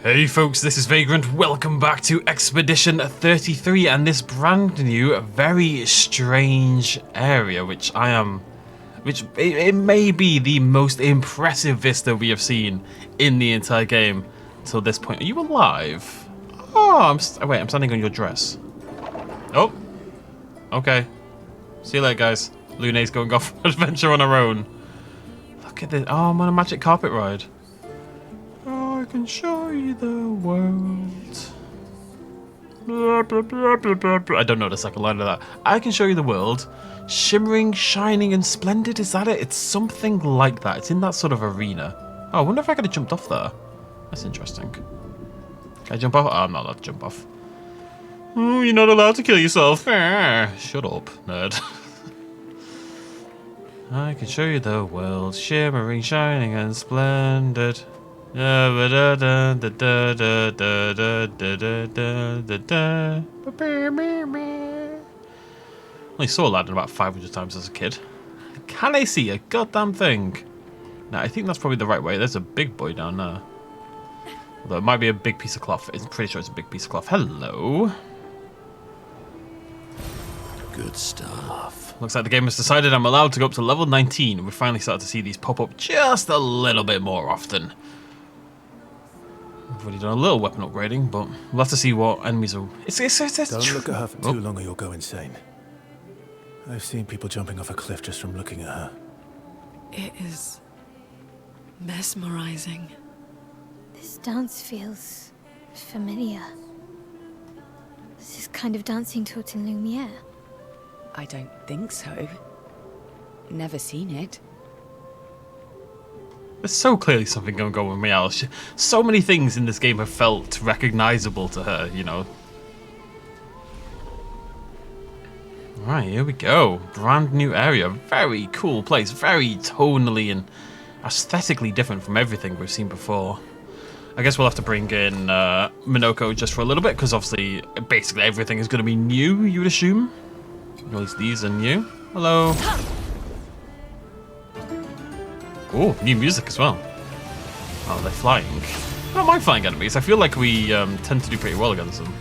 Hey folks, this is Vagrant. Welcome back to Expedition 33 and this brand new, very strange area, which it may be the most impressive vista we have seen in the entire game till this point. Are you alive? Oh, wait, I'm standing on your dress. Oh, okay. See you later, guys. Lune's going off on adventure on her own. Look at this. Oh, I'm on a magic carpet ride. I can show you the world. I don't know the second line of that. I can show you the world. Shimmering, shining, and splendid. Is that it? It's something like that. It's in that sort of arena. Oh, I wonder if I could have jumped off there. That's interesting. Can I jump off? Oh, I'm not allowed to jump off. Oh, you're not allowed to kill yourself. Shut up, nerd. I can show you the world. Shimmering, shining, and splendid. Only saw Aladdin about 500 times as a kid. Can I see a goddamn thing? No, I think that's probably the right way. There's a big boy down there. Although it might be a big piece of cloth. I'm pretty sure it's a big piece of cloth. Hello. Good stuff. Looks like the game has decided I'm allowed to go up to level 19. We finally started to see these pop up just a little bit more often. I've already done a little weapon upgrading, but we'll have to see what enemies are. Don't look at her for too long or you'll go insane. I've seen people jumping off a cliff just from looking at her. It is mesmerizing. This dance feels familiar. This is kind of dancing taught in Lumiere. I don't think so. Never seen it. There's so clearly something going on with Miel. So many things in this game have felt recognizable to her, you know. Alright, here we go. Brand new area. Very cool place. Very tonally and aesthetically different from everything we've seen before. I guess we'll have to bring in Minoko just for a little bit, because obviously, basically everything is going to be new, you would assume. At least these are new. Hello. Oh, new music as well. Oh, they're flying. I don't mind flying enemies. I feel like we tend to do pretty well against them.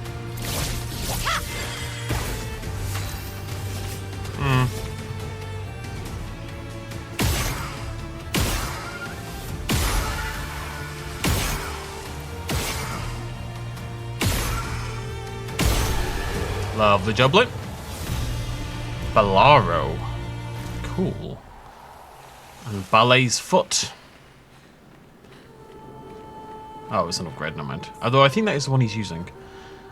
Lovely joblet. Bellaro. Cool. And Ballet's Foot. Oh, it's an upgrade, never mind. Although I think that is the one he's using.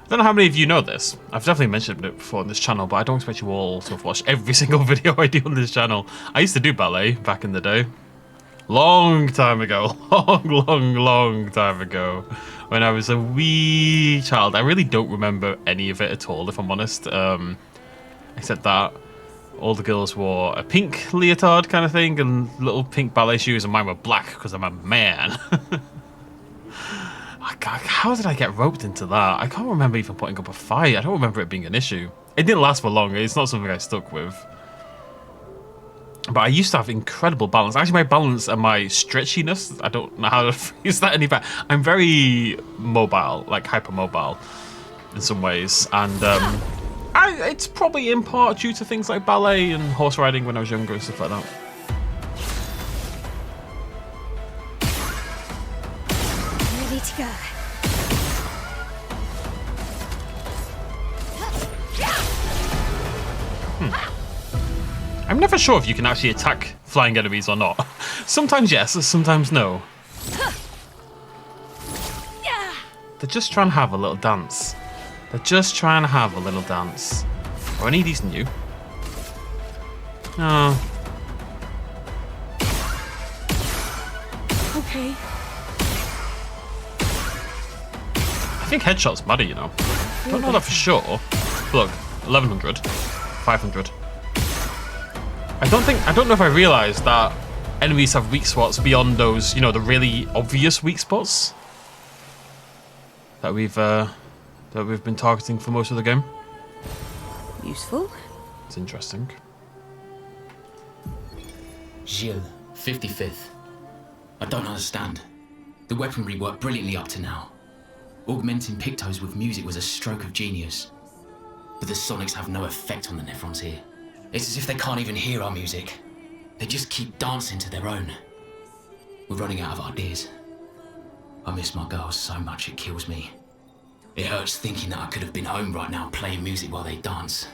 I don't know how many of you know this. I've definitely mentioned it before on this channel, but I don't expect you all to have watched every single video I do on this channel. I used to do ballet back in the day. Long time ago. Long time ago. When I was a wee child. I really don't remember any of it at all, if I'm honest. Except that all the girls wore a pink leotard kind of thing and little pink ballet shoes, and mine were black because I'm a man. How did I get roped into that? I can't remember even putting up a fight. I don't remember it being an issue. It didn't last for long. It's not something I stuck with. But I used to have incredible balance. Actually, my balance and my stretchiness, I don't know how to phrase that any better. I'm very mobile, like hypermobile in some ways. And it's probably in part due to things like ballet and horse riding when I was younger and stuff like that. Ready to go. I'm never sure if you can actually attack flying enemies or not. Sometimes yes, sometimes no. They're just trying to have a little dance. They're just trying to have a little dance. Are any of these new? No. Okay. I think headshots matter, you know. Don't know that for sure. Look, 1100, 500. I don't know if I realised that enemies have weak spots beyond those, you know, the really obvious weak spots that we've been targeting for most of the game. Useful. It's interesting. Gilles, 55th. I don't understand. The weaponry worked brilliantly up to now. Augmenting pictos with music was a stroke of genius. But the sonics have no effect on the nephrons here. It's as if they can't even hear our music. They just keep dancing to their own. We're running out of ideas. I miss my girls so much it kills me. It hurts thinking that I could have been home right now playing music while they dance.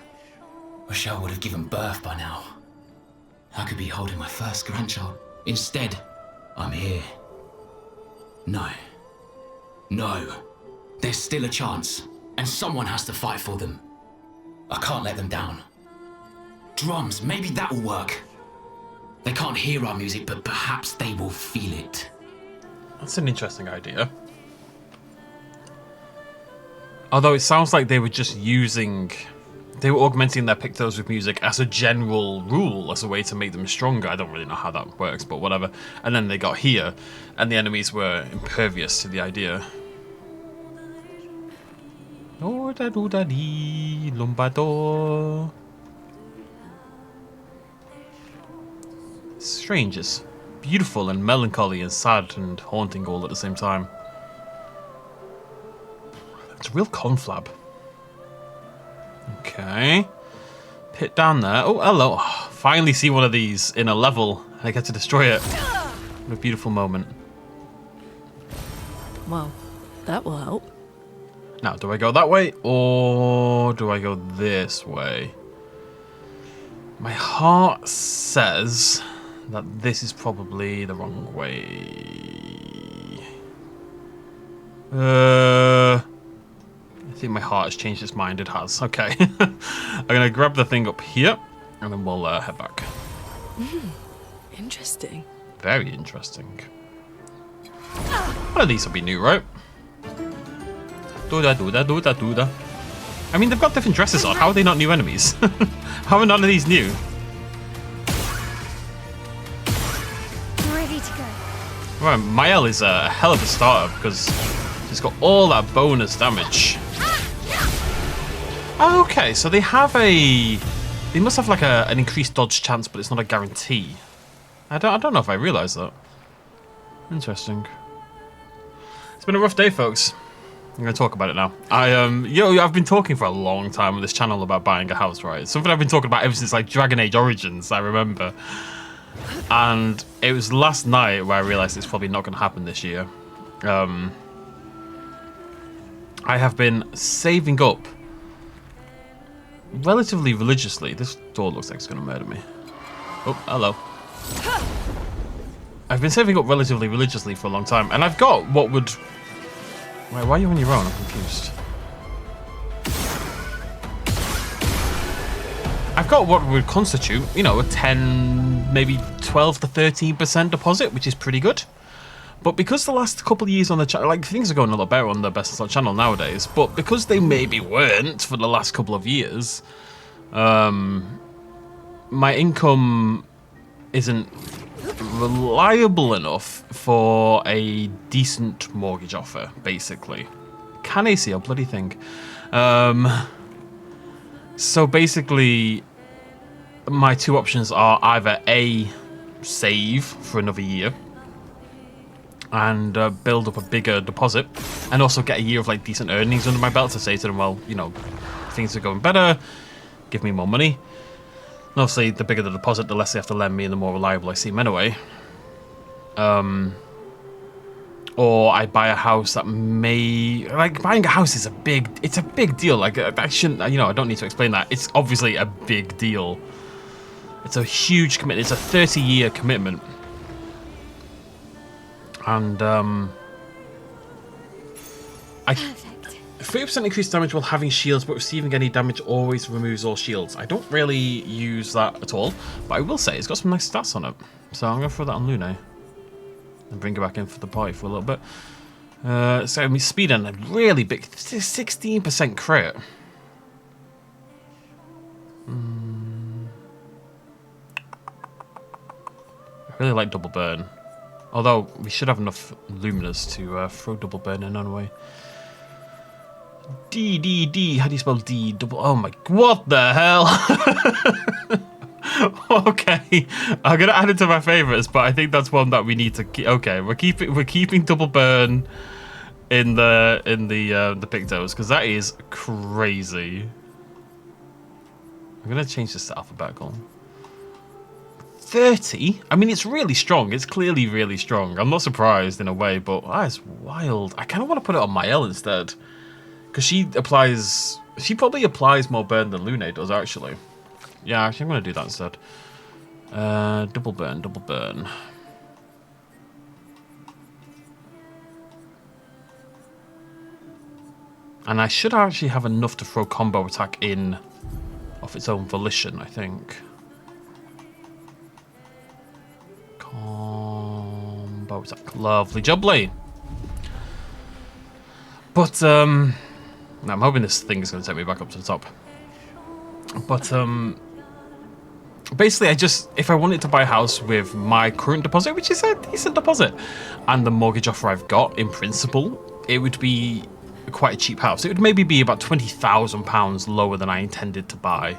Wish I would have given birth by now. I could be holding my first grandchild. Instead, I'm here. No. No. There's still a chance, and someone has to fight for them. I can't let them down. Drums, maybe that'll work. They can't hear our music, but perhaps they will feel it. That's an interesting idea. Although it sounds like they were just using... They were augmenting their pictos with music as a general rule, as a way to make them stronger. I don't really know how that works, but whatever. And then they got here, and the enemies were impervious to the idea. Oh, da do da dee, lumbador. Strange, it's beautiful and melancholy and sad and haunting all at the same time. It's a real conflab. Okay. Pit down there. Oh, hello. Oh, finally see one of these in a level and I get to destroy it. What a beautiful moment. Well, that will help. Now, do I go that way or do I go this way? My heart says that this is probably the wrong way. I think my heart has changed its mind. It has. Okay. I'm going to grab the thing up here and then we'll head back. Interesting. Very interesting. One of these will be new, right? Do-da, do-da, do-da, do-da. I mean, they've got different dresses on. How are they not new enemies? How are none of these new? Ready to go. Right, Mael is a hell of a starter because she's got all that bonus damage. Okay, so they have a... They must have like an increased dodge chance, but it's not a guarantee. I don't know if I realised that. Interesting. It's been a rough day, folks. I'm going to talk about it now. I've been talking for a long time on this channel about buying a house, right? It's something I've been talking about ever since like Dragon Age Origins, I remember. And it was last night where I realised it's probably not going to happen this year. I have been saving up relatively religiously. This door looks like it's going to murder me. Oh, hello. I've been saving up relatively religiously for a long time, and I've got what would... Wait, why are you on your own? I'm confused. I've got what would constitute, you know, a 10, maybe 12 to 13% deposit, which is pretty good. But because the last couple of years on the channel, like, things are going a lot better on the Best in Slot channel nowadays, but because they maybe weren't for the last couple of years, my income isn't reliable enough for a decent mortgage offer, basically. Can AC a bloody thing? So basically, my two options are either A, save for another year and build up a bigger deposit, and also get a year of like decent earnings under my belt to say to them, well, you know, things are going better, give me more money. And obviously, the bigger the deposit, the less they have to lend me, and the more reliable I seem anyway. Or I buy a house that may... Like, buying a house is a big... It's a big deal. Like, I shouldn't... You know, I don't need to explain that. It's obviously a big deal. It's a huge commitment. It's a 30-year commitment. And, Perfect. 30% increased damage while having shields, but receiving any damage always removes all shields. I don't really use that at all, but I will say it's got some nice stats on it. So I'm going to throw that on Lune and bring her back in for the party for a little bit. So I mean, speed and a really big 16% crit. I really like double burn. Although we should have enough luminous to throw double burn in anyway. D. How do you spell D? Double. Oh my. What the hell? Okay, I'm gonna add it to my favorites, but I think that's one that we need to keep. Okay, we're keeping double burn. in the pictos, because that is crazy. I'm gonna change this to alphabetical. 30? I mean, it's really strong. It's clearly really strong. I'm not surprised in a way, but that is wild. I kind of want to put it on Mael instead, because she probably applies more burn than Lune does, actually. Yeah, actually, I'm gonna do that instead. Double burn, double burn. And I should actually have enough to throw combo attack in of its own volition, I think. Combo attack. Lovely jubbly. But, I'm hoping this thing is going to take me back up to the top. But, basically, if I wanted to buy a house with my current deposit, which is a decent deposit, and the mortgage offer I've got, in principle, it would be quite a cheap house. It would maybe be about £20,000 lower than I intended to buy.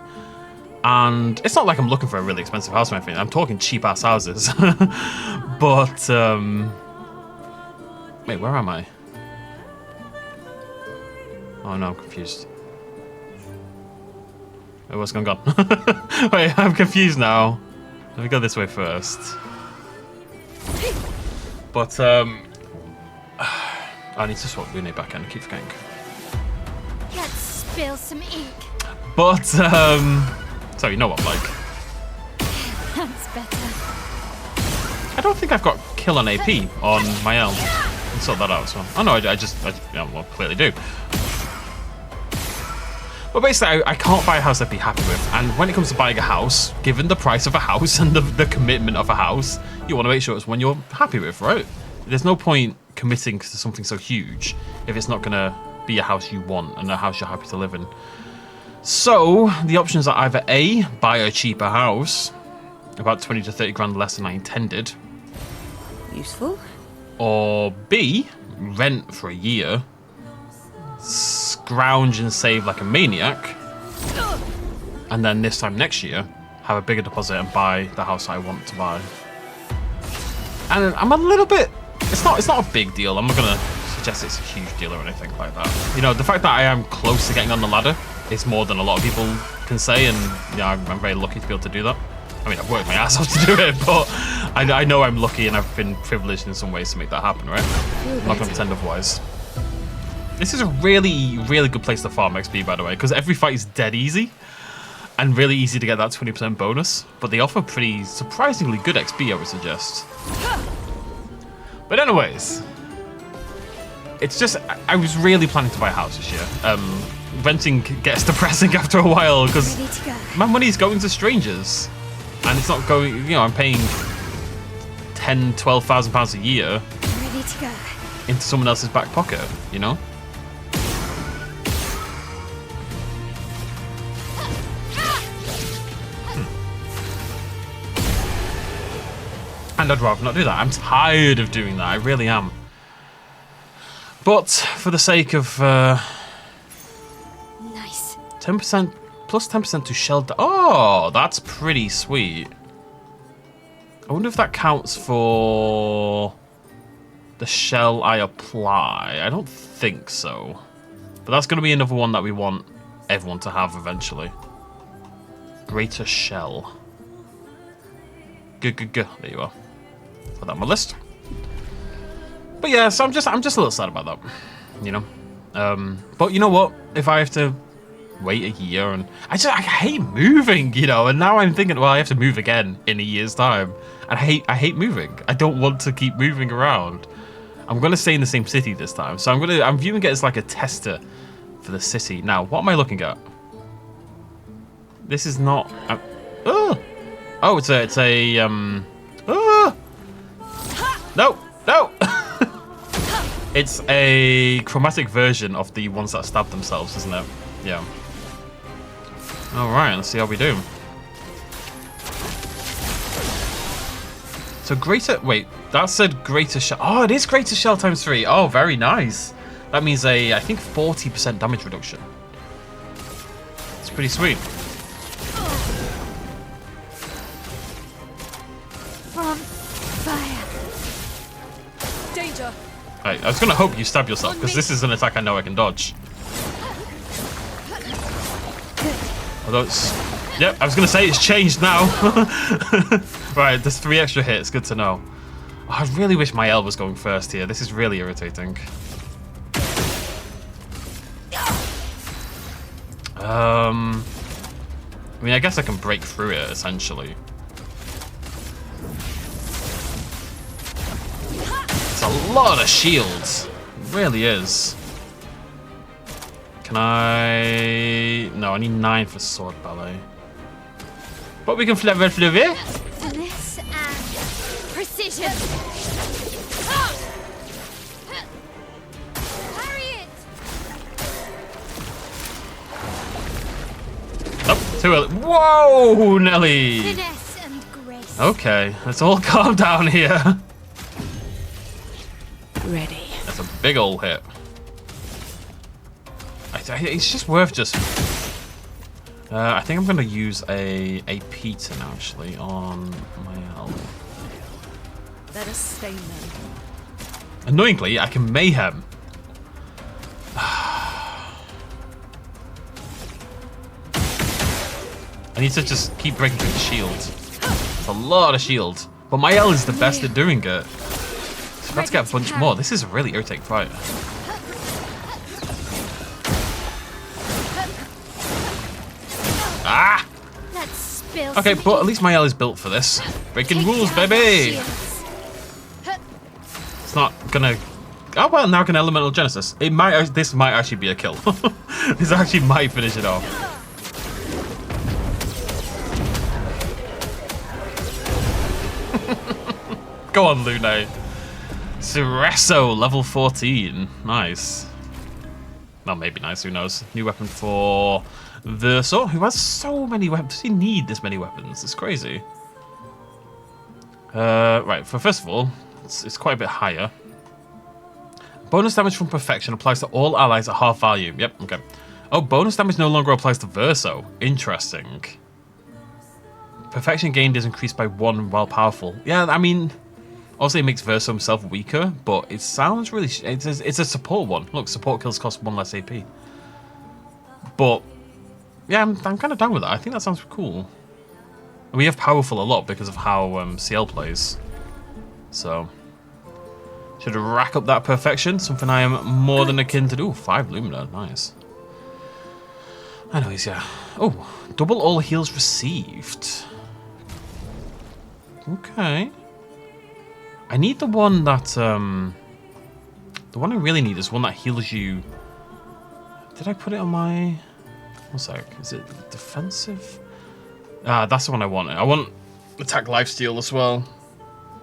And it's not like I'm looking for a really expensive house or anything. I'm talking cheap-ass houses. But, wait, where am I? Oh, no, I'm confused. Oh, what's going on? Wait, I'm confused now. Let me go this way first. But, I need to swap Lune back in. I keep forgetting. Let's spill some ink. But, so you know what I'm like. That's better. I don't think I've got kill on AP on my elm. Let's sort that out as well. Oh no, I well, clearly do. But basically, I can't buy a house I'd be happy with. And when it comes to buying a house, given the price of a house and the commitment of a house, you want to make sure it's one you're happy with, right? There's no point committing to something so huge if it's not going to be a house you want and a house you're happy to live in. So, the options are either A, buy a cheaper house, about 20 to 30 grand less than I intended. Useful. Or B, rent for a year, scrounge and save like a maniac, and then this time next year, have a bigger deposit and buy the house I want to buy. And I'm a little bit, it's not a big deal. I'm not going to suggest it's a huge deal or anything like that. You know, the fact that I am close to getting on the ladder is more than a lot of people can say, and yeah, I'm very lucky to be able to do that. I mean, I've worked my ass off to do it, but I know I'm lucky and I've been privileged in some ways to make that happen, right? I'm not going to pretend otherwise. This is a really, really good place to farm XP, by the way, because every fight is dead easy and really easy to get that 20% bonus, but they offer pretty surprisingly good XP, I would suggest. But anyways, it's just, I was really planning to buy a house this year. Renting gets depressing after a while because my money's going to strangers. And it's not going, you know, I'm paying £10,000, £12,000 a year Ready to go. into someone else's back pocket, you know? And I'd rather not do that. I'm tired of doing that. I really am. But for the sake of Nice. 10%. Plus 10% to shelter. Oh, that's pretty sweet. I wonder if that counts for the shell I apply. I don't think so. But that's going to be another one that we want everyone to have eventually. Greater shell. Good. There you are. Put that on my list. But yeah, so I'm just a little sad about that. You know? But you know what? If I have to wait a year, and I hate moving, you know, and now I'm thinking, well, I have to move again in a year's time, and I hate moving. I don't want to keep moving around. I'm gonna stay in the same city this time, so I'm viewing it as like a tester for the city. Now, what am I looking at? This is not. Oh, it's a no. It's a chromatic version of the ones that stab themselves, isn't it? Yeah. Alright, let's see how we do. So greater, wait, that said greater shell. Oh, it is greater shell times 3. Oh, very nice. That means I think 40% damage reduction. It's pretty sweet. From fire. Danger. Right, I was gonna hope you stab yourself, because this is an attack I know I can dodge. Although it's... Yep, I was gonna say it's changed now. Right, there's 3 extra hits, good to know. Oh, I really wish my L was going first here. This is really irritating. I mean, I guess I can break through it, essentially. It's a lot of shields. It really is. Can I... No, I need 9 for sword ballet. But we can flavor. Finesse and precision. Harriet! Oh, too early. Whoa, Nelly! Finesse and grace. Okay, let's all calm down here. Ready. That's a big old hit. It's just worth just... I think I'm going to use a Peter now, actually, on my L. Let us stay men. Annoyingly, I can Mayhem. I need to just keep breaking through the shield. It's a lot of shield. But my L is the best at doing it. So let's get a bunch more. This is a really irritating fight. Ah! Let's spill Okay, some but at least my L is built for this. Breaking rules, baby! It's not gonna... Oh, well, now I can Elemental Genesis. It might. This might actually be a kill. This actually might finish it off. Go on, Lune. Cereso, level 14. Nice. Well, maybe nice, who knows. New weapon for Verso, who has so many weapons. Does he need this many weapons? It's crazy. Right, first of all, it's quite a bit higher. Bonus damage from Perfection applies to all allies at half value. Yep, okay. Oh, bonus damage no longer applies to Verso. Interesting. Perfection gained is increased by 1 while powerful. Yeah, I mean... Obviously, it makes Verso himself weaker, but it sounds really... It's a support one. Look, support kills cost 1 less AP. But, yeah, I'm kind of down with that. I think that sounds cool. And we have powerful a lot because of how CL plays. So, should rack up that perfection. Something I am more than akin to do. 5 Lumina, nice. Anyways, yeah. Oh, double all heals received. Okay. I need the one that, the one I really need is one that heals you. Did I put it on my, one sec, is it defensive? Ah, that's the one I want. I want attack lifesteal as well.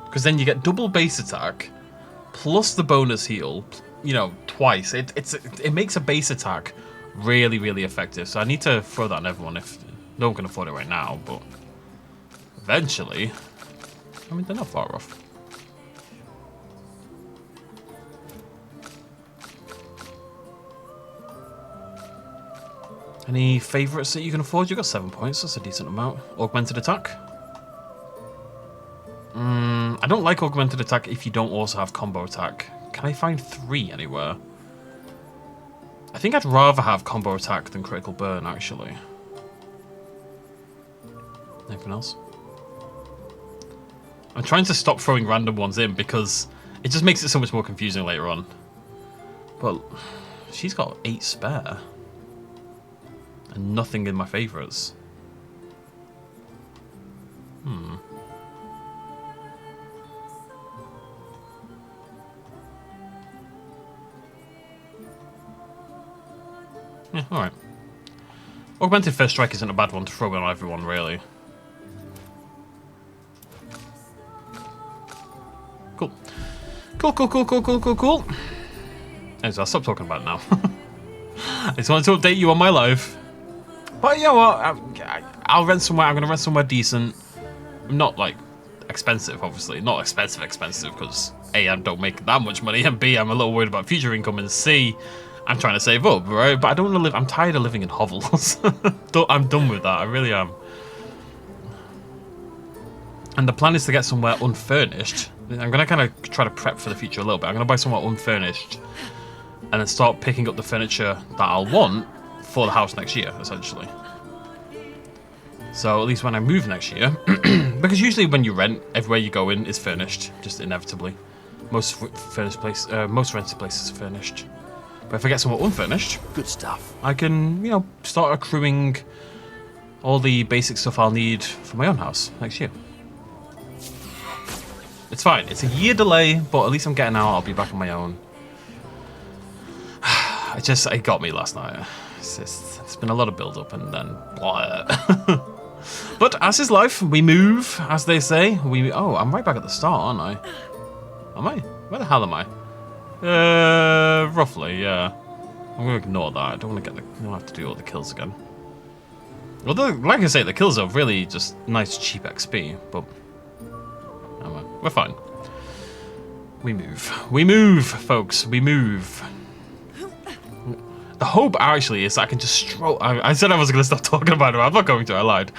Because then you get double base attack, plus the bonus heal, you know, twice. It makes a base attack really, really effective. So I need to throw that on everyone if no one can afford it right now, but eventually, I mean, they're not far off. Any favourites that you can afford? You got 7 points, that's a decent amount. Augmented attack. I don't like augmented attack if you don't also have combo attack. Can I find 3 anywhere? I think I'd rather have combo attack than critical burn, actually. Anything else? I'm trying to stop throwing random ones in because it just makes it so much more confusing later on. But she's got 8 spare. And nothing in my favourites. Yeah, alright. Augmented First Strike isn't a bad one to throw on everyone, really. Cool. Cool. Anyways, I'll stop talking about it now. I just wanted to update you on my life. But you know what? I'll rent somewhere. I'm going to rent somewhere decent. Not like expensive, obviously. Not expensive because A, I don't make that much money, and B, I'm a little worried about future income, and C, I'm trying to save up, right? But I don't want to live. I'm tired of living in hovels. I'm done with that. I really am. And the plan is to get somewhere unfurnished I'm gonna kind of try to prep for the future a little bit. I'm gonna buy somewhat unfurnished, and then start picking up the furniture that I'll want for the house next year, essentially. So at least when I move next year, because usually when you rent, everywhere you go in is furnished, just inevitably. Most rented places are furnished. But if I get somewhat unfurnished, Good stuff. I can, you know, start accruing all the basic stuff I'll need for my own house next year. It's fine. It's a year delay, but at least I'm getting out. I'll be back on my own. It got me last night. It's been a lot of build up and then blah. But as is life, we move, as they say. Oh, I'm right back at the start, aren't I? Am I? Where the hell am I? Roughly, yeah. I'm gonna ignore that. I don't want to have to do all the kills again. Although, like I say, the kills are really just nice, cheap XP, but oh well, we're fine. We move, folks. We move. The hope actually is that I can just stroll. I said I was going to stop talking about it. I'm not going to. I lied.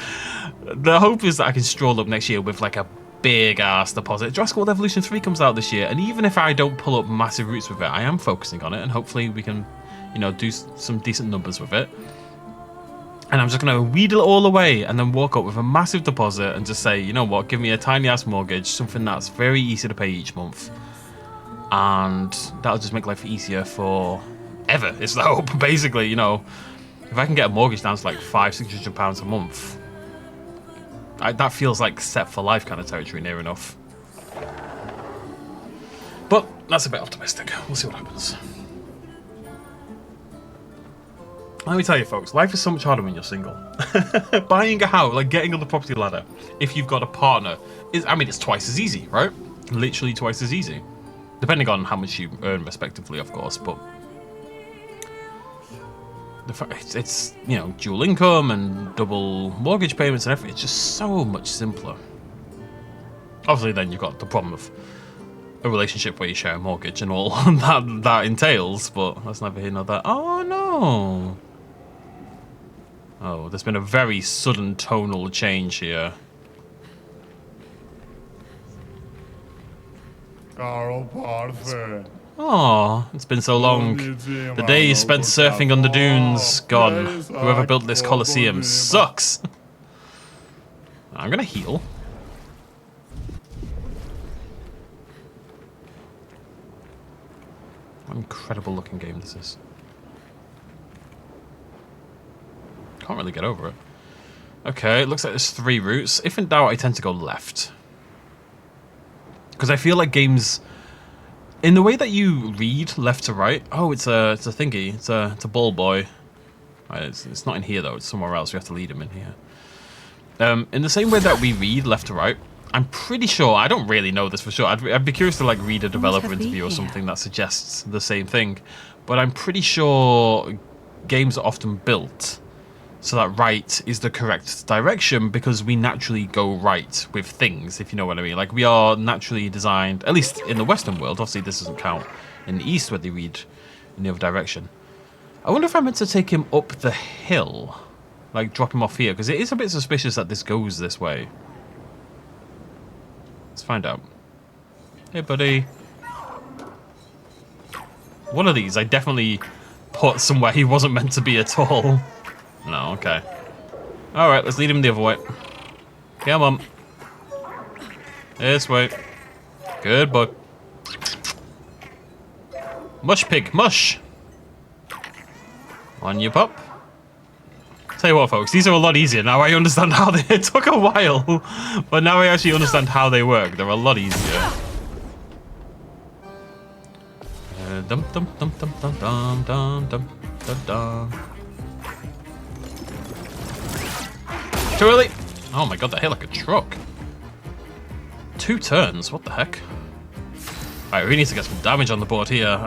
The hope is that I can stroll up next year with like a big ass deposit. Jurassic World Evolution 3 comes out this year, and even if I don't pull up massive routes with it, I am focusing on it, and hopefully we can, you know, do some decent numbers with it. And I'm just going to wheedle it all away and then walk up with a massive deposit and just say, you know what, give me a tiny ass mortgage, something that's very easy to pay each month. And that'll just make life easier for ever, is the hope, basically. You know, if I can get a mortgage down to like £500-600 a month, that feels like set for life kind of territory near enough. But that's a bit optimistic. We'll see what happens. Let me tell you, folks, life is so much harder when you're single. Buying a house, like getting on the property ladder, if you've got a partner, it's twice as easy, right? Literally twice as easy. Depending on how much you earn, respectively, of course, but the fact it's you know, dual income and double mortgage payments and everything. It's just so much simpler. Obviously, then you've got the problem of a relationship where you share a mortgage and all that entails. But let's never hear nor that. Oh no! Oh, there's been a very sudden tonal change here. Oh, it's been so long. The day you spent surfing on the dunes, gone. Whoever built this Colosseum sucks. I'm gonna heal. What an incredible looking game this is. Can't really get over it. Okay, it looks like there's 3 routes. If in doubt, I tend to go left. Because I feel like games, in the way that you read left to right. Oh, it's a thingy. It's a ball boy. Right, it's not in here though. It's somewhere else. We have to lead him in here. In the same way that we read left to right, I'm pretty sure. I don't really know this for sure. I'd be curious to like read a developer interview or something that suggests the same thing. But I'm pretty sure games are often built so that right is the correct direction because we naturally go right with things, if you know what I mean. Like, we are naturally designed, at least in the Western world. Obviously, this doesn't count in the East where they read in the other direction. I wonder if I meant to take him up the hill, like drop him off here, because it is a bit suspicious that this goes this way. Let's find out. Hey, buddy. One of these I definitely put somewhere he wasn't meant to be at all. No, okay. Alright, let's lead him the other way. Come on. This way. Good boy. Mush, pig, mush! On you pop. Tell you what, folks, these are a lot easier. Now I understand how they... It took a while, but now I actually understand how they work. They're a lot easier. Dum dum dum dum dum dum dum dum dum dum. Too early! Oh my god, that hit like a truck. 2 turns, what the heck? Alright, we need to get some damage on the board here.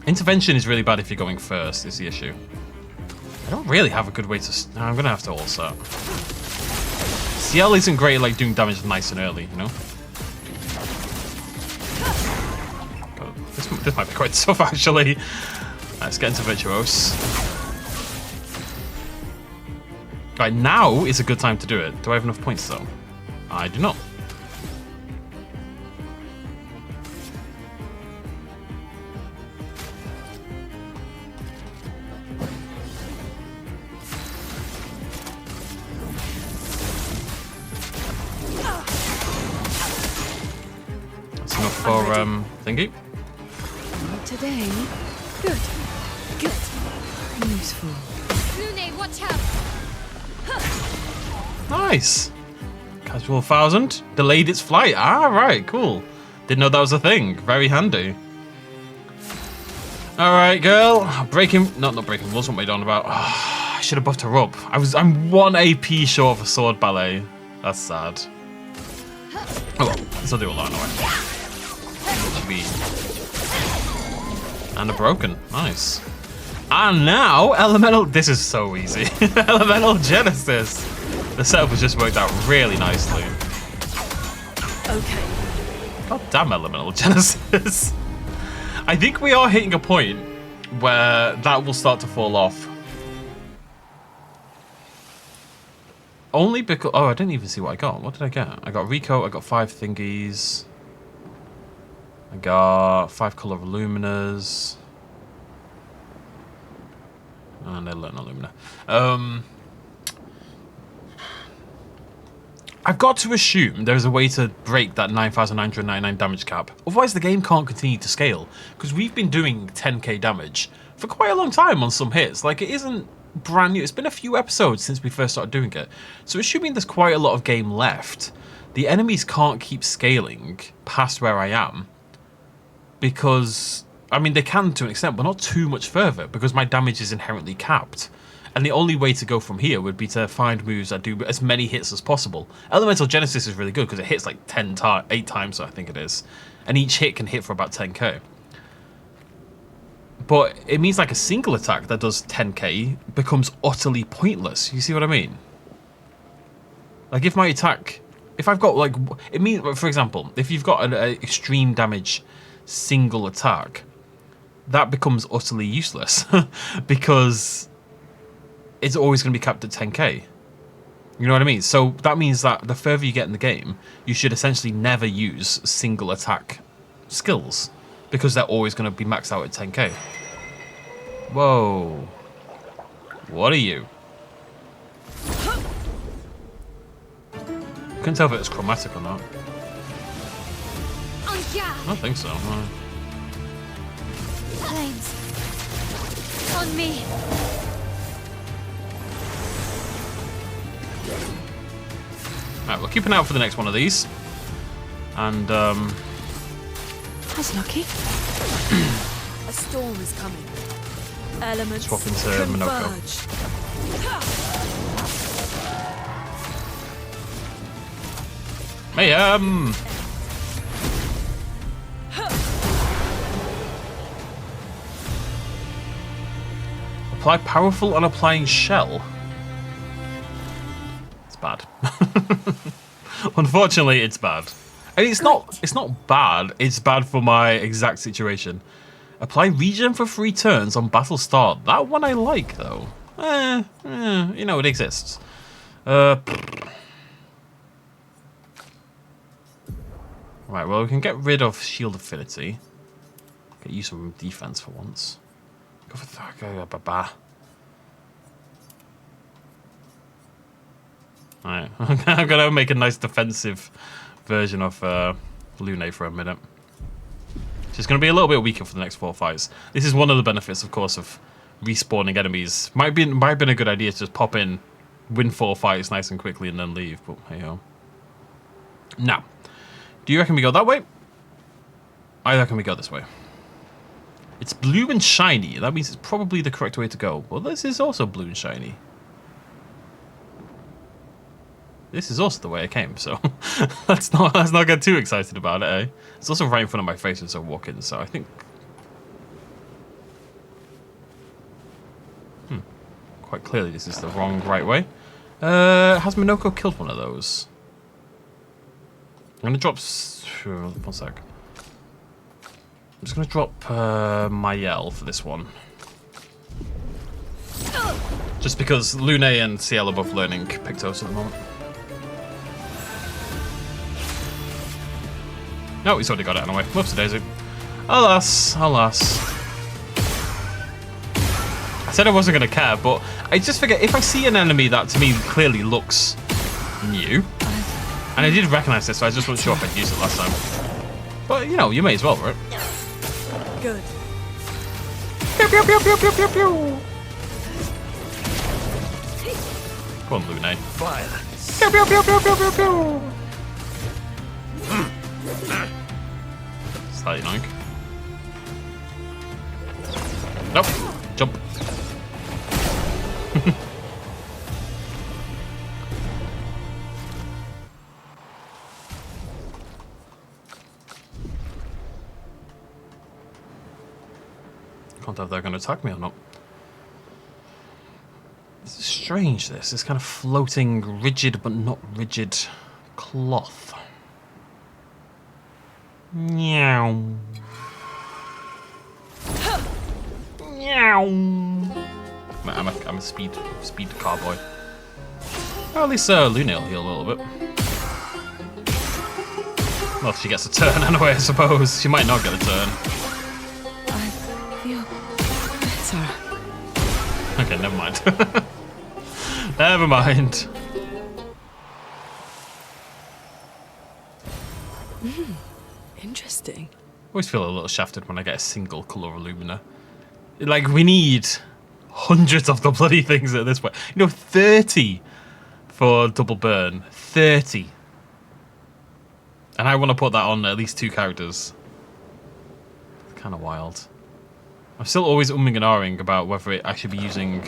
Intervention is really bad if you're going first, is the issue. I don't really have a good way to... I'm gonna have to also. CL isn't great at like doing damage nice and early, you know? God, this might be quite tough, actually. Let's get into Virtuose. Right, now is a good time to do it. Do I have enough points, though? I do not. That's enough for thingy. Not today. Good. Good. Useful. Lune, watch out! Nice. Casual 1000 delayed its flight. Ah, right, cool. Didn't know that was a thing. Very handy. All right, girl. Not breaking rules. What am I on about? Oh, I should have buffed her up. I'm 1 AP short of a sword ballet. That's sad. Oh well, this will do a lot anyway. And a broken. Nice. And now elemental. This is so easy. Elemental Genesis. The setup has just worked out really nicely. Okay. God damn Elemental Genesis. I think we are hitting a point where that will start to fall off. Only because... Oh, I didn't even see what I got. What did I get? I got Rico. I got 5 thingies. I got 5 color luminas. And I learned a lumina. I've got to assume there's a way to break that 9,999 damage cap. Otherwise, the game can't continue to scale. Because we've been doing 10k damage for quite a long time on some hits. Like, it isn't brand new. It's been a few episodes since we first started doing it. So assuming there's quite a lot of game left, the enemies can't keep scaling past where I am. Because, I mean, they can to an extent, but not too much further. Because my damage is inherently capped. And the only way to go from here would be to find moves that do as many hits as possible. Elemental Genesis is really good because it hits like 8 times, I think it is. And each hit can hit for about 10k. But it means like a single attack that does 10k becomes utterly pointless. You see what I mean? Like if my attack... If I've got like... It means, for example, if you've got an extreme damage single attack, that becomes utterly useless. Because... it's always going to be capped at 10k. You know what I mean? So that means that the further you get in the game, you should essentially never use single attack skills because they're always going to be maxed out at 10k. Whoa. What are you? Couldn't tell if it was chromatic or not. I don't think so. No. Flames. On me. Alright, we're keeping out for the next one of these. And, That's lucky. A storm is coming. Elements swap into Minoko. converge. Mayhem! Apply powerful on applying shell. It's bad. Unfortunately, it's bad. And it's not bad, it's bad for my exact situation. Apply regen for 3 turns on battle start. That one I like though. You know, it exists. Right, well we can get rid of shield affinity. Get you some defense for once. Go for that. Alright, I'm gonna make a nice defensive version of Lune for a minute. She's gonna be a little bit weaker for the next 4 fights. This is one of the benefits, of course, of respawning enemies. Might have been a good idea to just pop in, win 4 fights nice and quickly, and then leave. But hey ho. Now, do you reckon we go that way? I reckon we go this way. It's blue and shiny. That means it's probably the correct way to go. Well, this is also blue and shiny. This is also the way I came, so let's not get too excited about it, eh? It's also right in front of my face as I walk in, so I think... Quite clearly this is the right way. Has Minoko killed one of those? I'm gonna drop... One sec. I'm just gonna drop Mayel for this one. Just because Lune and Ciel are both learning Pictos at the moment. No, he's already got it anyway. Whoops, daisy. Alas, alas. I said I wasn't going to care, but I just figure if I see an enemy that to me clearly looks new, and I did recognize this, so I just wasn't sure if I'd used it last time. But, you know, you may as well, right? Good. Pew, pew, pew, pew, pew, pew, pew. Come on, Lune. Violence. Pew, pew, pew, pew, pew, pew, pew. Slightly annoying. Nope. Jump. Can't tell if they're going to attack me or not. This is strange, this. This kind of floating, rigid but not rigid cloth. Meow. Meow. I'm a speed cowboy. Well, at least Lune will heal a little bit. Well, if she gets a turn anyway, I suppose. She might not get a turn. I feel better. Okay, never mind. Never mind. Interesting. I always feel a little shafted when I get a single colour Illumina. Like, we need hundreds of the bloody things at this point. You know, 30 for double burn. 30. And I want to put that on at least 2 characters. It's kind of wild. I'm still always umming and ahhing about whether I should be using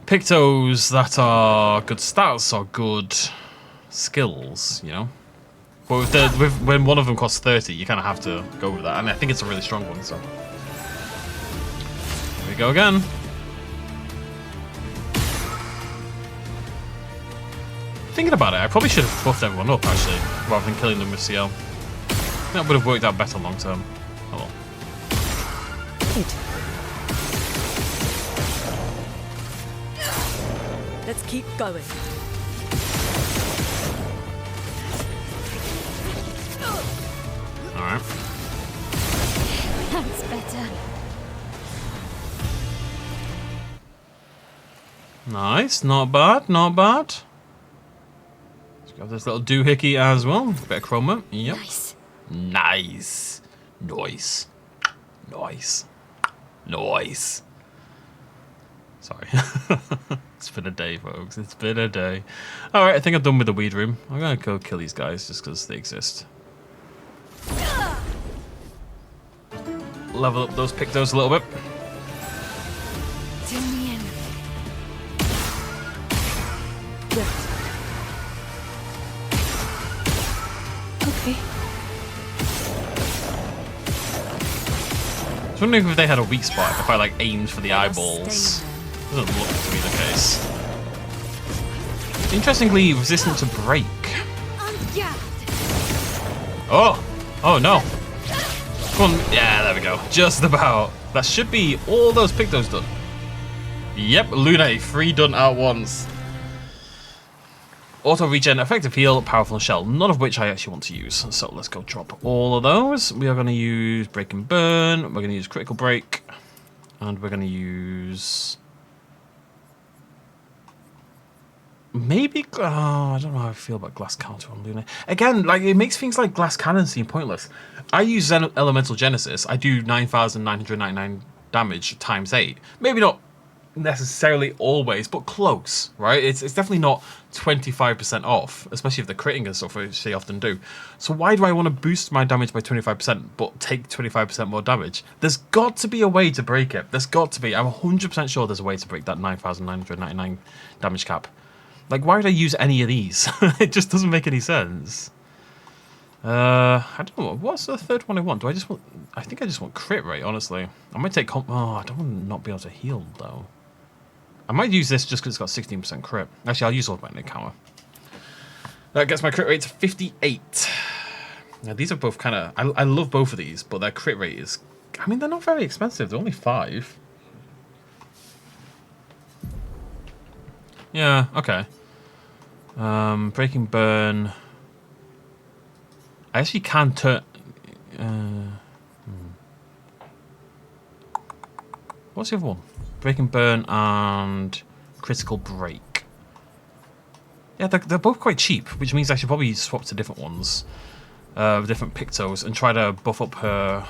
Pictos that are good stats or good skills, you know? But when one of them costs 30, you kind of have to go with that. And I think it's a really strong one, so. Here we go again. Thinking about it, I probably should have buffed everyone up, actually, rather than killing them with CL. That would have worked out better long term. Oh well. Let's keep going. Alright. That's better. Nice, not bad, not bad. Let's grab this little doohickey as well. Bit of chroma. Yep. Nice. Nice. Nice. Nice. Nice. Sorry. It's been a day, folks. It's been a day. Alright, I think I'm done with the weed room. I'm gonna go kill these guys just because they exist. Level up those Pictos a little bit. Do me in. Okay. I was wondering if they had a weak spot, if I like aimed for the eyeballs. Doesn't look to be the case. Interestingly, resistant to break. Oh! Oh no! Come on, yeah, there we go. Just about. That should be all those Pictos done. Yep, Lune, 3 done at once. Auto regen, effective heal, powerful shell, none of which I actually want to use. So let's go drop all of those. We are going to use break and burn, we're going to use critical break, and we're going to use... Maybe... Oh, I don't know how I feel about glass counter on Lune. Again, like, it makes things like glass cannon seem pointless. I use Elemental Genesis, I do 9,999 damage times 8. Maybe not necessarily always, but close, right? It's definitely not 25% off, especially if they're critting and stuff, which they often do. So why do I want to boost my damage by 25% but take 25% more damage? There's got to be a way to break it. There's got to be. I'm 100% sure there's a way to break that 9,999 damage cap. Like, why would I use any of these? It just doesn't make any sense. I don't know. What's the third one I want? Do I just want... I think I just want crit rate, honestly. I might take... Oh, I don't want to not be able to heal, though. I might use this just because it's got 16% crit. Actually, I'll use automatic counter. That gets my crit rate to 58. Now, these are both kind of... I love both of these, but their crit rate is... I mean, they're not very expensive. They're only 5. Yeah, okay. Breaking burn. I actually can turn... What's the other one? Break and burn and critical break. Yeah, they're both quite cheap, which means I should probably swap to different ones. Different pictos and try to buff up her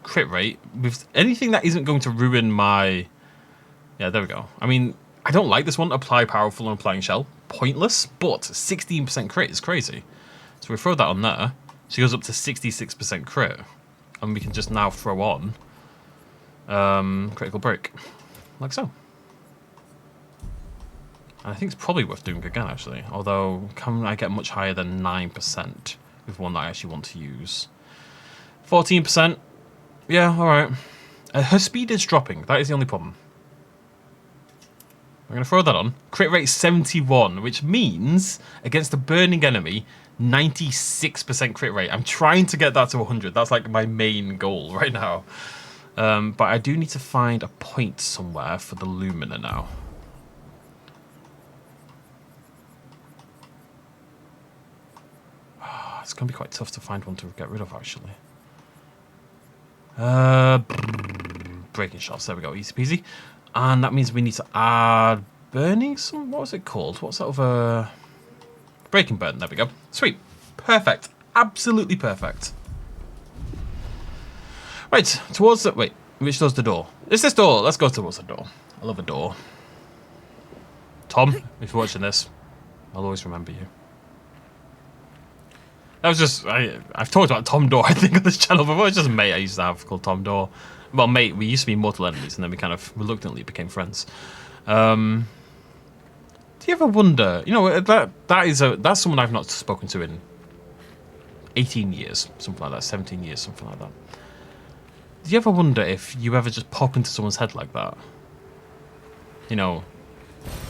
crit rate with anything that isn't going to ruin my... Yeah, there we go. I mean, I don't like this one. Apply powerful and applying shell. Pointless, but 16% crit is crazy. So we throw that on there. She goes up to 66% crit. And we can just now throw on critical break. Like so. And I think it's probably worth doing again, actually. Although, can I get much higher than 9% with one that I actually want to use? 14%. Yeah, alright. Her speed is dropping. That is the only problem. I'm going to throw that on. Crit rate 71, which means against a burning enemy, 96% crit rate. I'm trying to get that to 100. That's like my main goal right now. But I do need to find a point somewhere for the Lumina now. It's going to be quite tough to find one to get rid of, actually. Breaking shots. There we go. Easy peasy. And that means we need to add burning some... What was it called? What's that other... Breaking burn. There we go. Sweet. Perfect. Absolutely perfect. Right. Towards the... Wait. Which door's the door? It's this door. Let's go towards the door. I love a door. Tom, if you're watching this, I'll always remember you. That was just... I've talked about Tom Door, I think, on this channel before. It's just a mate I used to have called Tom Door. Well, mate, we used to be mortal enemies, and then we kind of reluctantly became friends. Do you ever wonder... You know, that's someone I've not spoken to in 18 years. Something like that. 17 years, something like that. Do you ever wonder if you ever just pop into someone's head like that? You know,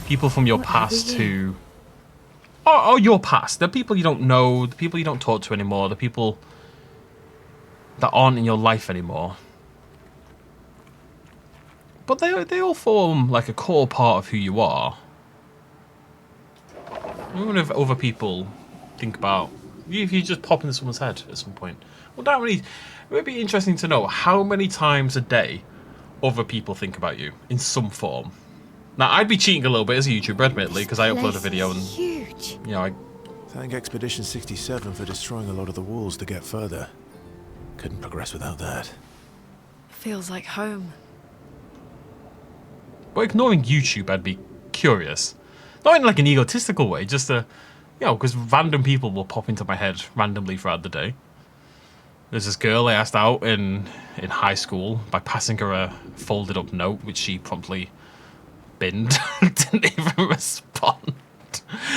people from your past who... Or your past. The people you don't know, the people you don't talk to anymore, the people that aren't in your life anymore. But they all form like a core part of who you are. I wonder if other people think about... If you just pop into someone's head at some point. Well, that really... It would be interesting to know how many times a day other people think about you in some form. Now, I'd be cheating a little bit as a YouTuber, admittedly, because I upload a video and... Huge. You know, Thank Expedition 67 for destroying a lot of the walls to get further. Couldn't progress without that. Feels like home. But ignoring YouTube, I'd be curious. Not in like an egotistical way, just you know, because random people will pop into my head randomly throughout the day. There's this girl I asked out in high school by passing her a folded up note, which she promptly binned. Didn't even respond.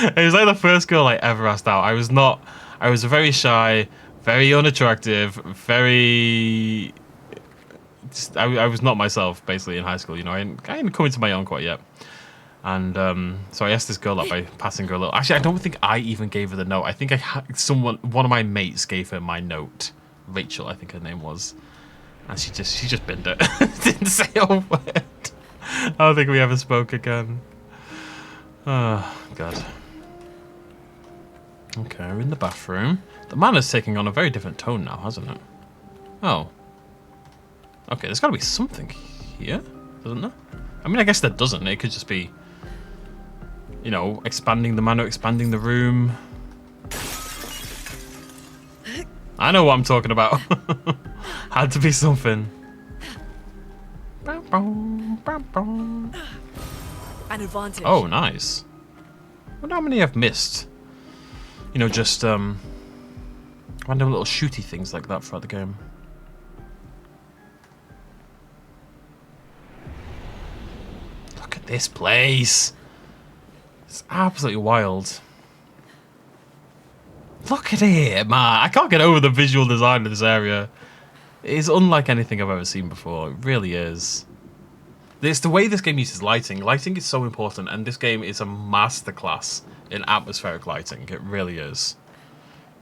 It was like the first girl I ever asked out. I was very shy, very unattractive, very... I was not myself, basically, in high school. You know, I hadn't come into my own quite yet. And so I asked this girl out by passing her a little... Actually, I don't think I even gave her the note. I think one of my mates gave her my note. Rachel, I think her name was. And she just binned it. Didn't say a word. I don't think we ever spoke again. Oh, God. Okay, we're in the bathroom. The manner's taking on a very different tone now, hasn't it? Oh. Okay, there's got to be something here, doesn't there? I mean, I guess there doesn't. It could just be, you know, expanding the manor, expanding the room. I know what I'm talking about. Had to be something. An advantage. Oh, nice. I wonder how many I've missed. You know, just random little shooty things like that throughout the game. Look at this place. It's absolutely wild. Look at it, man. I can't get over the visual design of this area. It is unlike anything I've ever seen before. It really is. It's the way this game uses lighting. Lighting is so important, and this game is a masterclass in atmospheric lighting. It really is.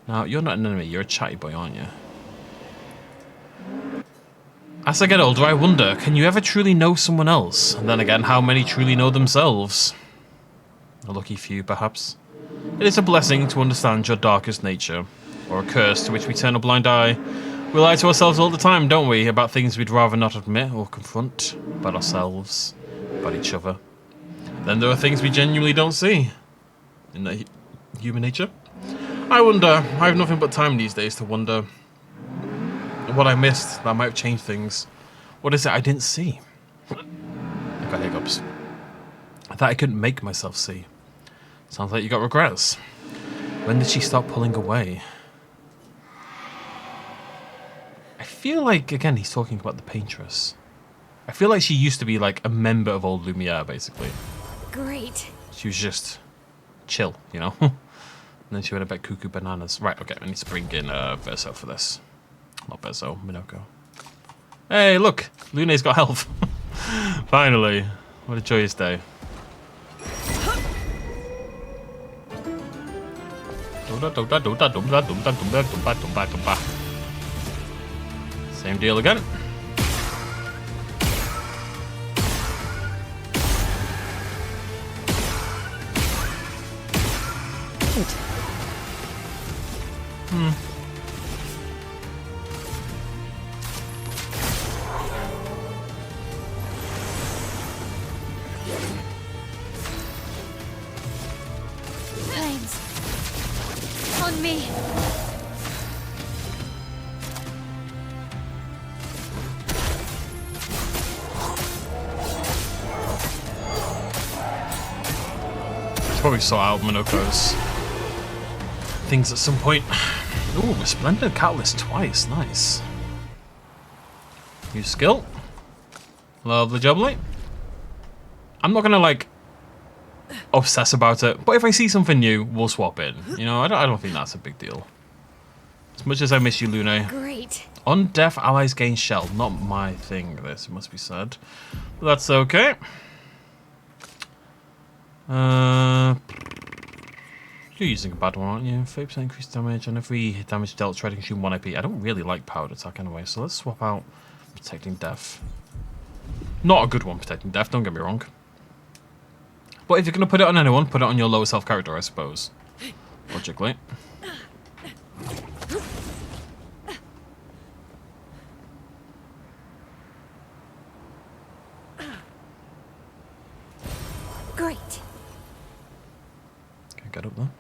Now, you're not an enemy. You're a chatty boy, aren't you? As I get older, I wonder, can you ever truly know someone else? And then again, how many truly know themselves? A lucky few, perhaps. It is a blessing to understand your darkest nature. or a curse to which we turn a blind eye. We lie to ourselves all the time, don't we, about things we'd rather not admit or confront, about ourselves, about each other. Then there are things we genuinely don't see. In that human nature. I wonder, I have nothing but time these days to wonder what I missed that might have changed things. What is it I didn't see? I got hiccups. That I couldn't make myself see. Sounds like you got regrets. When did she start pulling away? I feel like, again, he's talking about the Paintress. I feel like she used to be like a member of Old Lumiere, basically. Great. She was just chill, you know? And then she went a bit cuckoo bananas. Right, okay, I need to bring in Verso for this. Not Verso, Minoko. Hey, look! Lune's got health. Finally. What a joyous day. Same deal again. Flames. On me. Probably saw out Minoko's things at some point. Ooh, Resplendent Catalyst twice. Nice. New skill. Lovely jubbly. I'm not gonna like obsess about it, but if I see something new, we'll swap in. You know, I don't think that's a big deal. As much as I miss you, Lune. Great. Undeaf allies gain shell. Not my thing, this must be said. But that's okay. You're using a bad one, aren't you? 30% increased damage on every damage dealt, try to consume 1 AP. I don't really like powered attack anyway, so let's swap out Protecting Death. Not a good one, Protecting Death, don't get me wrong. But if you're going to put it on anyone, put it on your lowest health character, I suppose. Logically. Great. Can I get up there?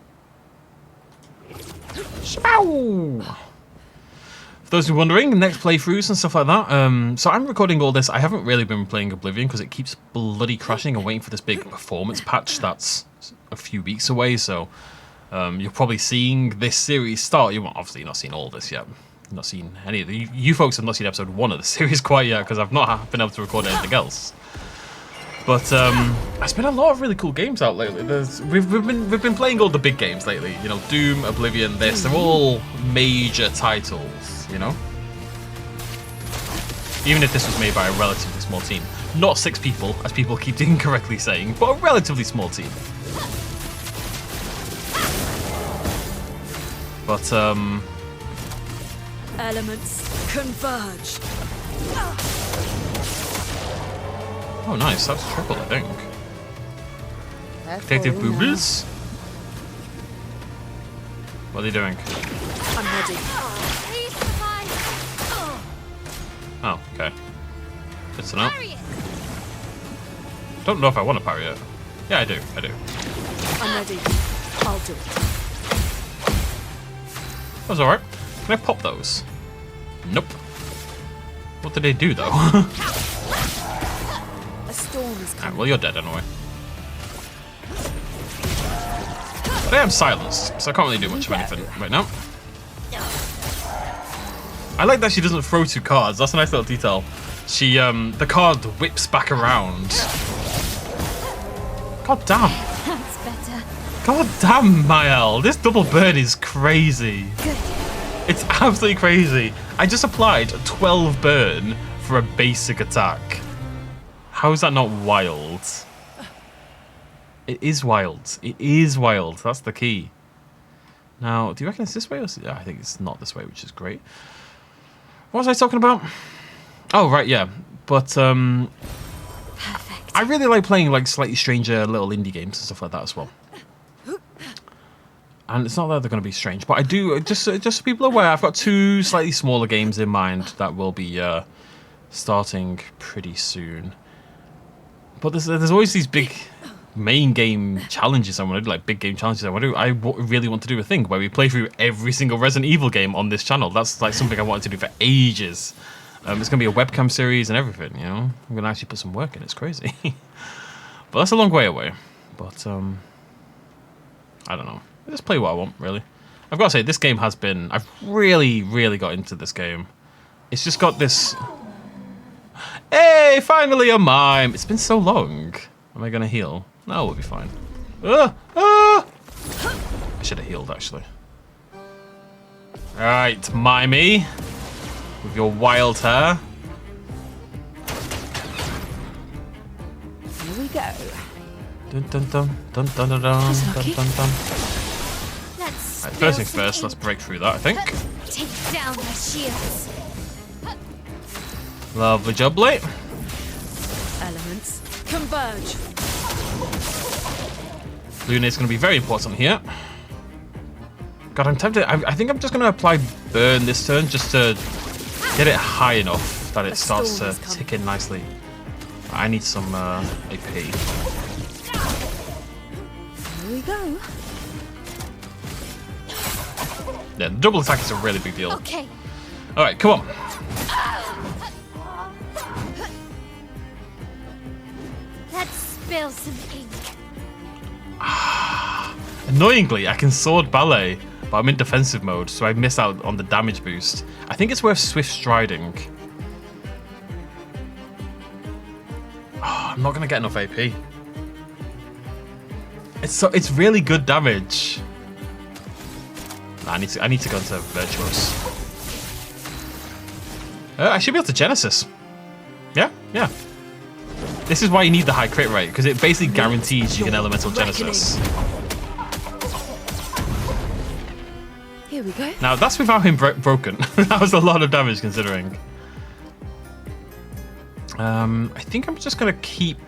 Spow! For those who are wondering, next playthroughs and stuff like that. So I'm recording all this. I haven't really been playing Oblivion because it keeps bloody crashing and waiting for this big performance patch that's a few weeks away. So you're probably seeing this series start. You're obviously not seen all this yet. You've not seen any of the. You folks have not seen episode 1 of the series quite yet because I've not been able to record anything else. But there's been a lot of really cool games out lately. We've been playing all the big games lately. You know, Doom, Oblivion, this. They're all major titles. You know, even if this was made by a relatively small team, not 6 people, as people keep incorrectly saying, but a relatively small team. But Elements converge. oh, nice. That's triple, I think. Detective Boobles? What are they doing? I'm ready. Oh, okay. Good to know. Don't know if I want to parry it. Yeah, I do. I do. I'm ready. I'll do it. That was alright. Can I pop those? Nope. What did they do, though? A storm is coming. Alright, well, you're dead anyway. But I am silenced, so I can't really do much of anything right now. I like that she doesn't throw 2 cards. That's a nice little detail. She, the card whips back around. God damn. That's better. God damn, Mael. This double burn is crazy. Good. It's absolutely crazy. I just applied 12 burn for a basic attack. How is that not wild? It is wild. It is wild. That's the key. Now, do you reckon it's this way? Or yeah, I think it's not this way, which is great. What was I talking about? Oh, right, yeah. But, Perfect. I really like playing, like, slightly stranger little indie games and stuff like that as well. And it's not that they're going to be strange, but I do, just so people are aware, I've got 2 slightly smaller games in mind that will be starting pretty soon. But there's always these big main game challenges I want to do, like big game challenges I want to do. I really want to do a thing where we play through every single Resident Evil game on this channel. That's like something I wanted to do for ages. It's going to be a webcam series and everything, you know? I'm going to actually put some work in, it's crazy. But that's a long way away. But, I don't know. I just play what I want, really. I've got to say, this game has been... I've really, really got into this game. It's just got this... Hey, finally a mime! It's been so long. Am I going to heal? No, we'll be fine. I should have healed, actually. Alright, Mimey. With your wild hair. Here we go. Dun dun dun dun dun dun dun dun dun dun. Let's Right, first things first, let's break through that, I think. take down their shields. Lovely jubbly. Elements converge. Lune is going to be very important here. God, I'm tempted. I think I'm just going to apply burn this turn just to get it high enough that it starts to tick in nicely. I need some AP. Here we go. Yeah, the double attack is a really big deal. Okay. All right, come on. Let's spill some ink. Annoyingly, I can sword ballet, but I'm in defensive mode, so I miss out on the damage boost. I think it's worth swift striding. Oh, I'm not gonna get enough AP. It's really good damage. Nah, I need to go into virtuos. I should be able to Genesis. Yeah. This is why you need the high crit rate, because it basically guarantees you can elemental Genesis. Here we go. Now, that's without him broken. That was a lot of damage, considering. I think I'm just going to keep...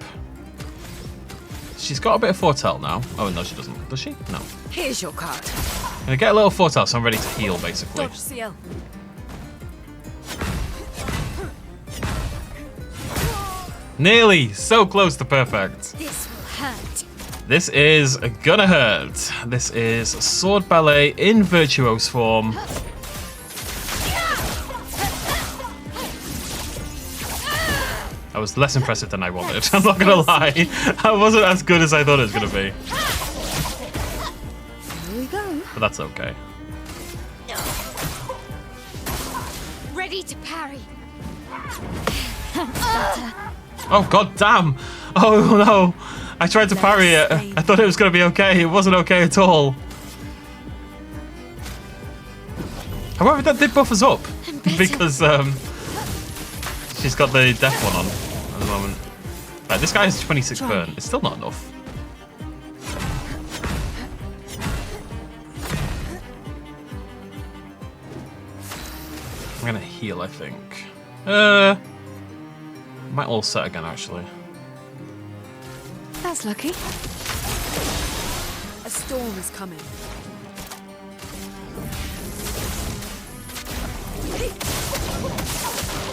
She's got a bit of foretell now. Oh, no, she doesn't. Does she? No. Here's your card. I'm going to get a little foretell, so I'm ready to heal, basically. Dodge CL. Nearly. So close to perfect. This will hurt. This is gonna hurt. This is Sword Ballet in Virtuose form. That was less impressive than I wanted. I'm not gonna lie. That wasn't as good as I thought it was gonna be. Here we go. But that's okay. Ready to parry. Oh, god damn! Oh no! I tried to parry it. I thought it was gonna be okay. It wasn't okay at all. However, that did buff us up. Because she's got the death one on at the moment. Right, this guy has 26 burn. It's still not enough. I'm gonna heal, I think. Might all set again, actually. That's lucky. A storm is coming.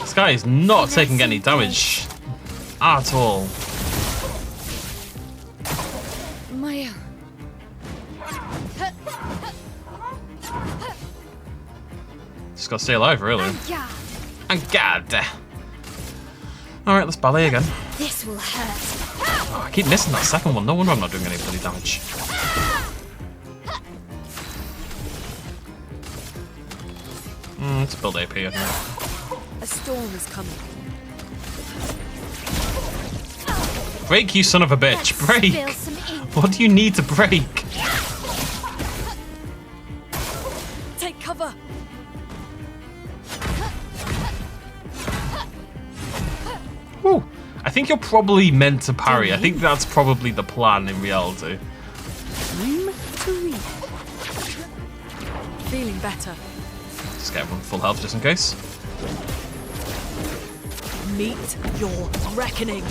This guy is not taking any damage at all. Maya. Just gotta stay alive, really. Yeah. And God. Alright, let's ballet again. This will hurt. Oh, I keep missing that second one. No wonder I'm not doing any bloody damage. Let's build AP, I think. A storm is coming. Break, you son of a bitch. Break! Spill some ink. What do you need to break? Take cover. Woo! I think you're probably meant to parry. I think that's probably the plan in reality. Time to read. Feeling better. Just get everyone full health just in case. Meet your reckoning.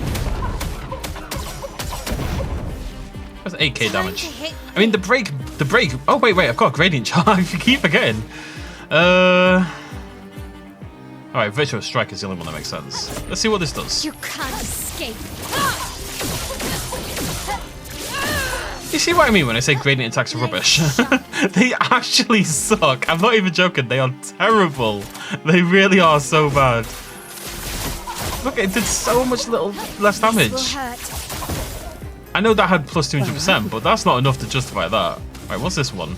That's 8k damage. to hit I mean, the break The break. Oh, wait, I've got a gradient charge. I keep forgetting. Alright, Virtual Strike is the only one that makes sense. Let's see what this does. You can't escape. You see what I mean when I say gradient attacks are rubbish? They actually suck. I'm not even joking. They are terrible. They really are so bad. Look, it did so much less damage. I know that had plus 200%, but that's not enough to justify that. Right, what's this one?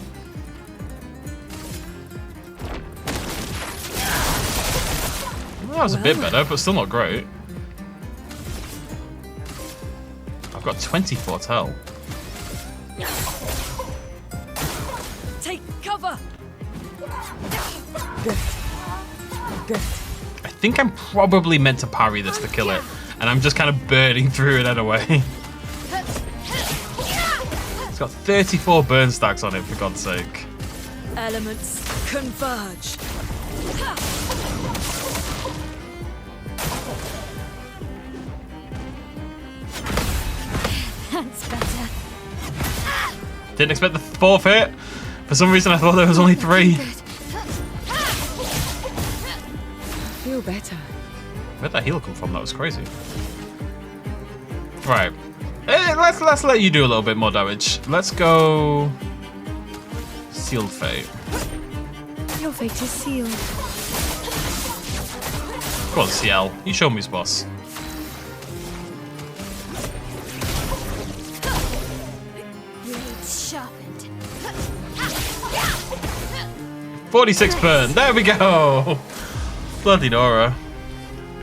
Well, that was a bit better, but still not great. I've got 24 tell. Take cover. I think I'm probably meant to parry this to kill it, and I'm just kind of burning through it anyway. It's got 34 burn stacks on it, for God's sake. Elements converge. That's better. Didn't expect the 4th hit. For some reason, I thought there was only 3. Feel better. Where'd that heal come from? That was crazy. Right. Let's let you do a little bit more damage. Let's go Sealed Fate. Your fate is sealed. Go on, CL. You show me his boss. Blades sharpened. 46 burn. There we go. Bloody Nora.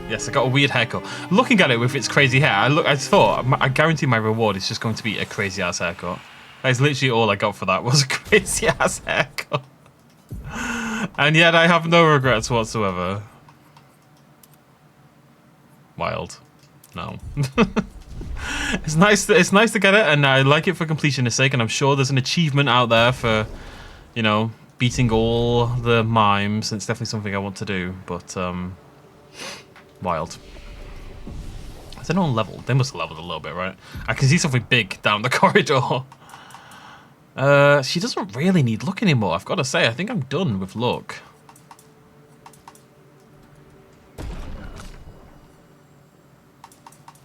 Yes, I got a weird haircut. Looking at it with its crazy hair, I thought, I guarantee my reward is just going to be a crazy ass haircut. That's literally all I got for that was a crazy ass haircut. And yet I have no regrets whatsoever. Wild. No. It's nice to get it, and I like it for completionist sake, and I'm sure there's an achievement out there for, you know, beating all the mimes. It's definitely something I want to do, but wild. Has anyone leveled? They must have leveled a little bit, right? I can see something big down the corridor. She doesn't really need luck anymore, I've got to say. I think I'm done with luck.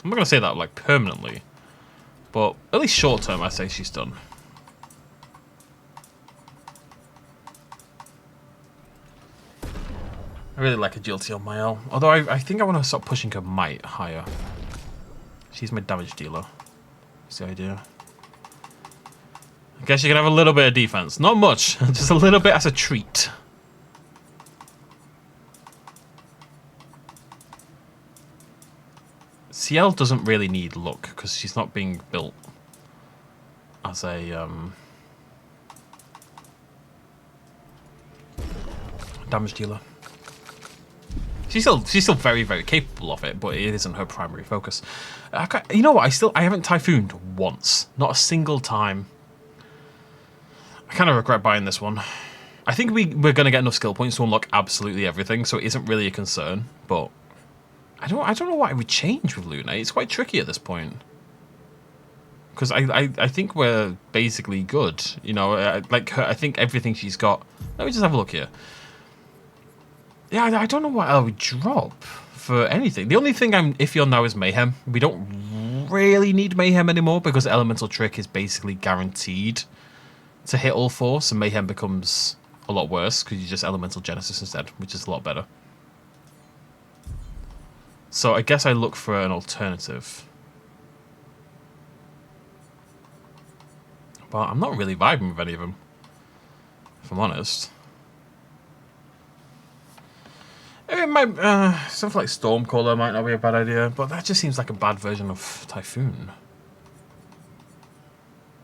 I'm not going to say that, like, permanently. But at least short term, I say she's done. I really like agility on Mael. Although I think I want to start pushing her might higher. She's my damage dealer. That's the idea. I guess you can have a little bit of defense. Not much, just a little bit as a treat. CL doesn't really need luck because she's not being built as a damage dealer. She's still very, very capable of it, but it isn't her primary focus. You know what? I haven't typhooned once, not a single time. I kind of regret buying this one. I think we're going to get enough skill points to unlock absolutely everything, so it isn't really a concern. But I don't know what I would change with Lune. It's quite tricky at this point. Because I think we're basically good. You know, like I think everything she's got. Let me just have a look here. Yeah, I don't know what I would drop for anything. The only thing I'm iffy on now is Mayhem. We don't really need Mayhem anymore because Elemental Trick is basically guaranteed to hit all 4. So Mayhem becomes a lot worse because you just Elemental Genesis instead, which is a lot better. So I guess I look for an alternative. But I'm not really vibing with any of them, if I'm honest. It might, something like Stormcaller might not be a bad idea, but that just seems like a bad version of Typhoon.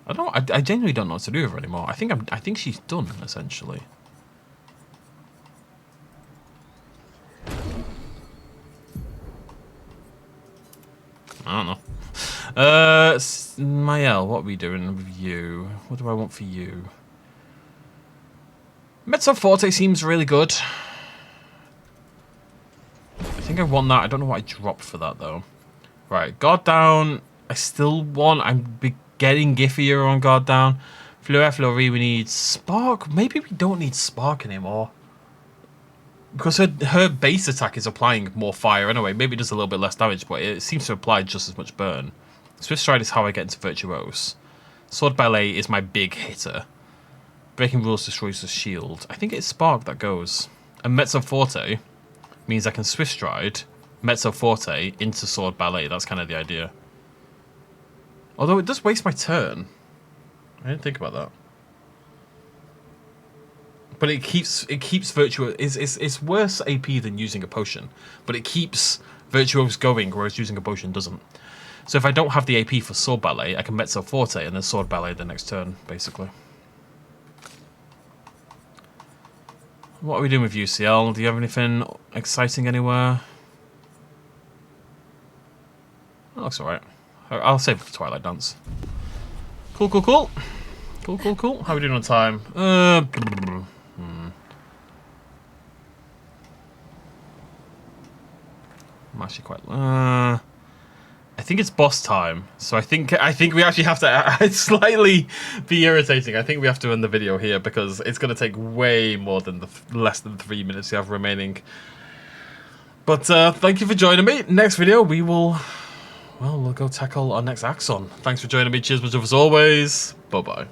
I genuinely don't know what to do with her anymore. I think she's done essentially. I don't know. Mael, what are we doing with you? What do I want for you? Mezzo Forte seems really good. I think I want that. I don't know what I dropped for that, though. Right, Guard Down. I still want... I'm getting giffier on Guard Down. Fleur Fleury, we need Spark. Maybe we don't need Spark anymore. Because her base attack is applying more fire anyway. Maybe it does a little bit less damage, but it seems to apply just as much burn. Swift Stride is how I get into Virtuose. Sword Ballet is my big hitter. Breaking Rules destroys the shield. I think it's Spark that goes. And Mezzo Forte means I can Swift Stride Mezzo Forte into Sword Ballet. That's kind of the idea. Although it does waste my turn. I didn't think about that. But it keeps Virtuose. It's worse AP than using a potion. But it keeps Virtuose going, whereas using a potion doesn't. So if I don't have the AP for Sword Ballet, I can Mezzo Forte and then Sword Ballet the next turn, basically. What are we doing with UCL? Do you have anything exciting anywhere? That looks alright. I'll save it for Twilight Dance. Cool. Cool. How are we doing on time? I'm actually quite... I think it's boss time. So I think we actually have to slightly be irritating. I think we have to end the video here because it's going to take way more than less than 3 minutes you have remaining. But thank you for joining me. Next video we will... Well, we'll go tackle our next Axon. Thanks for joining me. Cheers, much as always. Bye-bye.